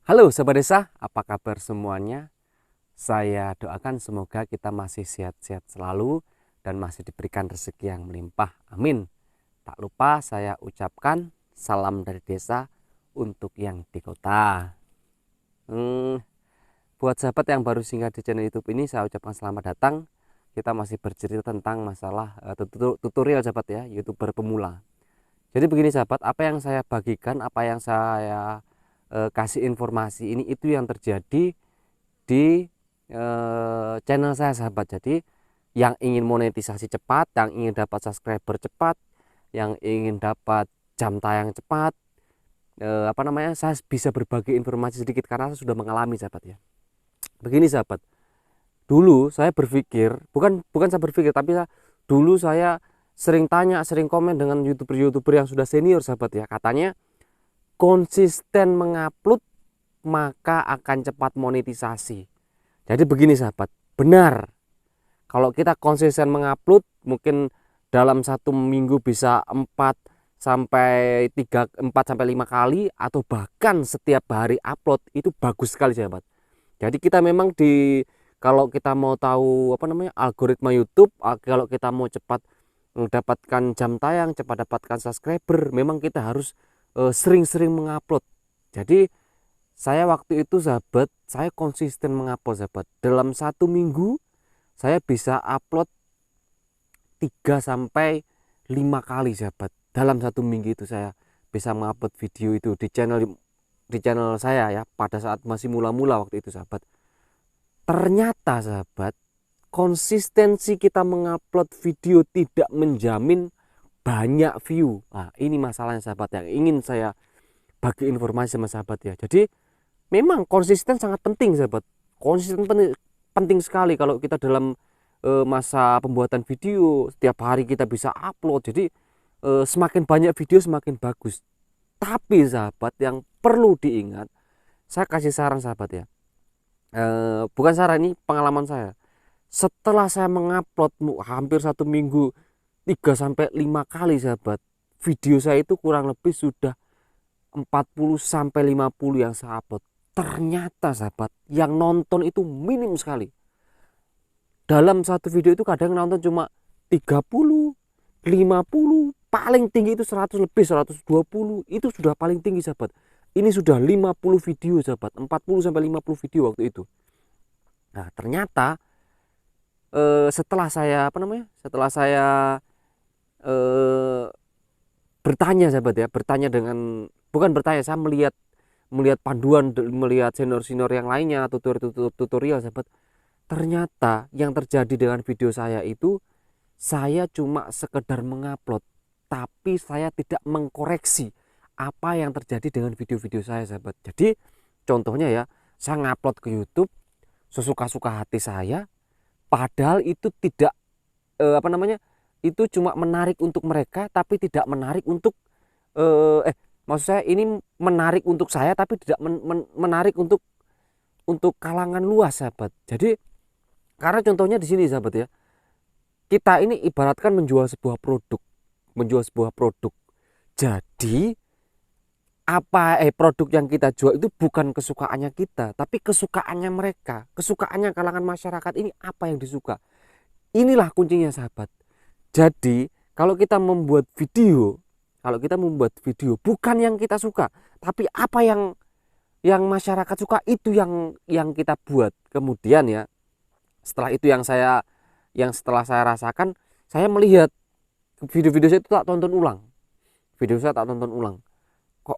Halo Sobat Desa, apa kabar semuanya? Saya doakan semoga kita masih sehat-sehat selalu dan masih diberikan rezeki yang melimpah. Amin. Tak lupa saya ucapkan salam dari desa untuk yang di kota. Hmm, Buat sahabat yang baru singgah di channel YouTube ini, saya ucapkan selamat datang. Kita masih bercerita tentang masalah tutorial sahabat ya, YouTuber pemula. Jadi begini sahabat, apa yang saya bagikan, apa yang saya kasih informasi ini itu yang terjadi di channel saya sahabat. Jadi yang ingin monetisasi cepat, yang ingin dapat subscriber cepat, yang ingin dapat jam tayang cepat, saya bisa berbagi informasi sedikit karena saya sudah mengalami sahabat ya. Begini sahabat, dulu saya berpikir, bukan saya berpikir, tapi dulu saya sering tanya, sering komen dengan youtuber-youtuber yang sudah senior sahabat ya. Katanya konsisten mengupload maka akan cepat monetisasi. Jadi begini sahabat, benar. Kalau kita konsisten mengupload, mungkin dalam satu minggu bisa 4 sampai 3, 4 sampai 5 kali, atau bahkan setiap hari upload, itu bagus sekali sahabat. Jadi kita memang kalau kita mau tahu algoritma YouTube, kalau kita mau cepat mendapatkan jam tayang, cepat dapatkan subscriber, memang kita harus sering-sering mengupload. Jadi saya waktu itu sahabat, saya konsisten mengupload sahabat. Dalam satu minggu saya bisa upload 3 sampai 5 kali sahabat. Dalam satu minggu itu saya bisa mengupload video itu di channel saya ya, pada saat masih mula-mula waktu itu sahabat. Ternyata sahabat, konsistensi kita mengupload video tidak menjamin banyak view. Nah, ini masalahnya sahabat yang ingin saya bagi informasi sama sahabat ya. Jadi memang konsisten sangat penting sahabat. Konsisten penting sekali kalau kita dalam masa pembuatan video. Setiap hari kita bisa upload, jadi semakin banyak video semakin bagus. Tapi sahabat, yang perlu diingat, saya kasih saran sahabat ya, bukan saran, ini pengalaman saya. Setelah saya mengupload hampir satu minggu 3 sampai 5 kali sahabat, video saya itu kurang lebih sudah 40 sampai 50 yang saya upload. Ternyata sahabat, yang nonton itu minim sekali. Dalam satu video itu kadang nonton cuma 30, 50, paling tinggi itu 100 lebih, 120, itu sudah paling tinggi sahabat. Ini sudah 50 video sahabat, 40 sampai 50 video waktu itu. Nah, ternyata setelah saya eh, bertanya sahabat ya, bertanya dengan, bukan bertanya, saya melihat panduan, melihat senior-senior yang lainnya, tutorial sahabat. Ternyata yang terjadi dengan video saya itu, saya cuma sekedar mengupload, tapi saya tidak mengkoreksi apa yang terjadi dengan video-video saya sahabat. Jadi contohnya ya, saya ngupload ke YouTube sesuka-suka hati saya, padahal itu tidak eh, apa namanya itu cuma menarik untuk mereka, tapi tidak menarik untuk maksud saya ini menarik untuk saya, tapi tidak menarik untuk kalangan luas sahabat. Jadi karena contohnya di sini sahabat ya, kita ini ibaratkan menjual sebuah produk. Jadi produk yang kita jual itu bukan kesukaannya kita, tapi kesukaannya mereka, kesukaannya kalangan masyarakat ini, apa yang disuka. Inilah kuncinya sahabat. Jadi kalau kita membuat video bukan yang kita suka, tapi apa yang masyarakat suka, itu yang kita buat. Kemudian ya, setelah itu setelah saya rasakan, saya melihat video-video saya itu tak tonton ulang. Video saya tak tonton ulang. Kok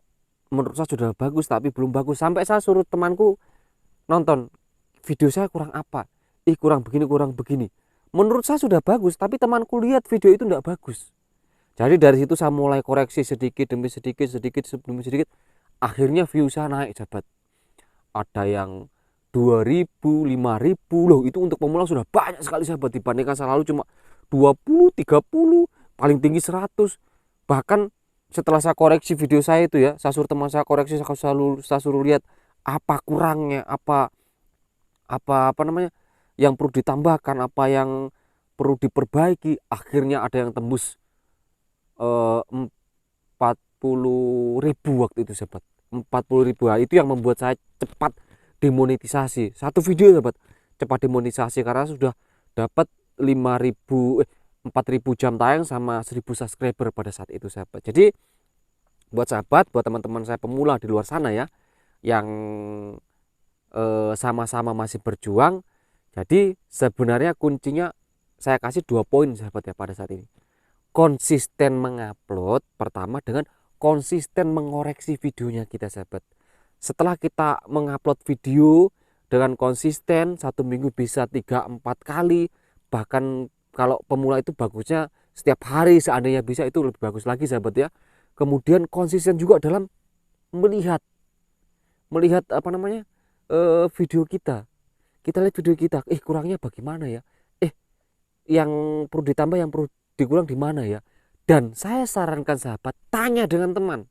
menurut saya sudah bagus tapi belum bagus, sampai saya suruh temanku nonton video saya kurang apa, kurang begini, kurang begini. Menurut saya sudah bagus, tapi temanku lihat video itu tidak bagus. Jadi dari situ saya mulai koreksi sedikit demi sedikit, sedikit demi sedikit. Akhirnya view saya naik sahabat. Ada yang 2000, 5000 loh. Itu untuk pemula sudah banyak sekali sahabat, dibandingkan saya lalu cuma 20, 30, paling tinggi 100. Bahkan setelah saya koreksi video saya itu ya, saya suruh teman saya koreksi, saya suruh lihat apa kurangnya, apa apa apa namanya yang perlu ditambahkan, apa yang perlu diperbaiki. Akhirnya ada yang tembus 40 40.000 waktu itu sahabat. 40.000. Nah, itu yang membuat saya cepat demonetisasi. Satu video sahabat cepat demonetisasi karena sudah dapat 4.000 jam tayang sama 1.000 subscriber pada saat itu sahabat. Jadi buat sahabat, buat teman-teman saya pemula di luar sana ya, yang sama-sama masih berjuang. Jadi sebenarnya kuncinya saya kasih 2 poin sahabat ya pada saat ini. Konsisten mengupload pertama dengan konsisten mengoreksi videonya kita sahabat. Setelah kita mengupload video dengan konsisten, 1 minggu bisa 3-4 kali, bahkan kalau pemula itu bagusnya setiap hari, seandainya bisa itu lebih bagus lagi sahabat ya. Kemudian konsisten juga dalam melihat apa namanya video kita lihat video kita, kurangnya bagaimana ya, yang perlu ditambah, yang perlu dikurang di mana ya. Dan saya sarankan sahabat, tanya dengan teman,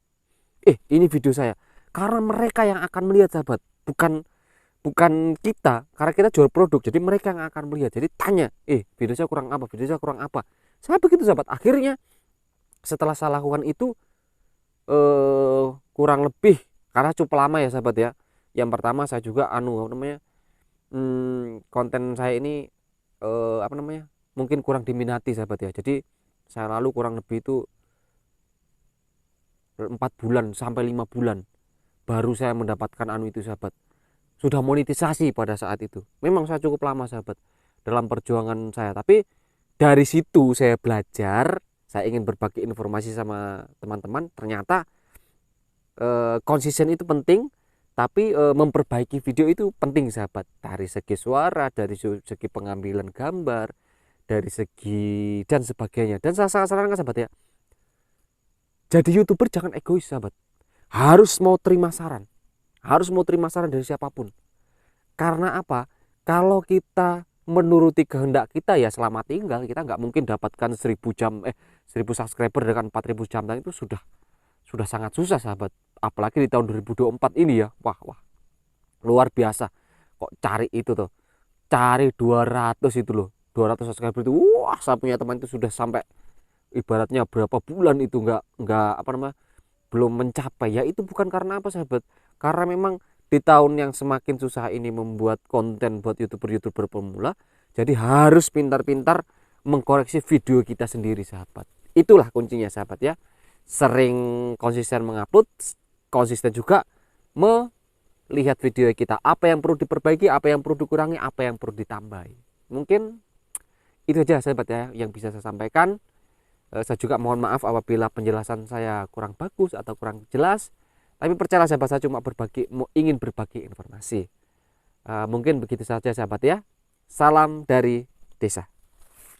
ini video saya, karena mereka yang akan melihat sahabat, bukan kita, karena kita jual produk, jadi mereka yang akan melihat. Jadi tanya, video saya kurang apa, saya begitu sahabat. Akhirnya setelah saya lakukan itu kurang lebih, karena cukup lama ya sahabat ya. Yang pertama saya juga konten saya ini mungkin kurang diminati sahabat ya. Jadi saya lalu kurang lebih itu 4 bulan sampai 5 bulan baru saya mendapatkan itu sahabat. Sudah monetisasi pada saat itu. Memang saya cukup lama sahabat dalam perjuangan saya, tapi dari situ saya belajar, saya ingin berbagi informasi sama teman-teman. Ternyata konsisten itu penting, tapi memperbaiki video itu penting sahabat, dari segi suara, dari segi pengambilan gambar, dari segi dan sebagainya. Dan saya sangat sarankan sahabat ya, jadi YouTuber jangan egois sahabat, harus mau terima saran dari siapapun. Karena apa? Kalau kita menuruti kehendak kita ya selamat tinggal, kita nggak mungkin dapatkan 1.000 subscriber dengan 4.000 jam tayang. Itu sudah sangat susah sahabat, apalagi di tahun 2024 ini ya. Wah luar biasa. Kok cari itu tuh, cari 200 itu loh, 200 subscriber itu, wah saya punya teman itu sudah sampai ibaratnya berapa bulan itu nggak belum mencapai. Ya itu bukan karena apa sahabat, karena memang di tahun yang semakin susah ini membuat konten buat youtuber pemula, jadi harus pintar-pintar mengkoreksi video kita sendiri sahabat. Itulah kuncinya sahabat ya, sering konsisten mengupload, konsisten juga melihat video kita, apa yang perlu diperbaiki, apa yang perlu dikurangi, apa yang perlu ditambahi. Mungkin itu aja sahabat ya yang bisa saya sampaikan. Saya juga mohon maaf apabila penjelasan saya kurang bagus atau kurang jelas, tapi percayalah sahabat, saya cuma ingin berbagi informasi. Mungkin begitu saja sahabat ya. Salam dari desa.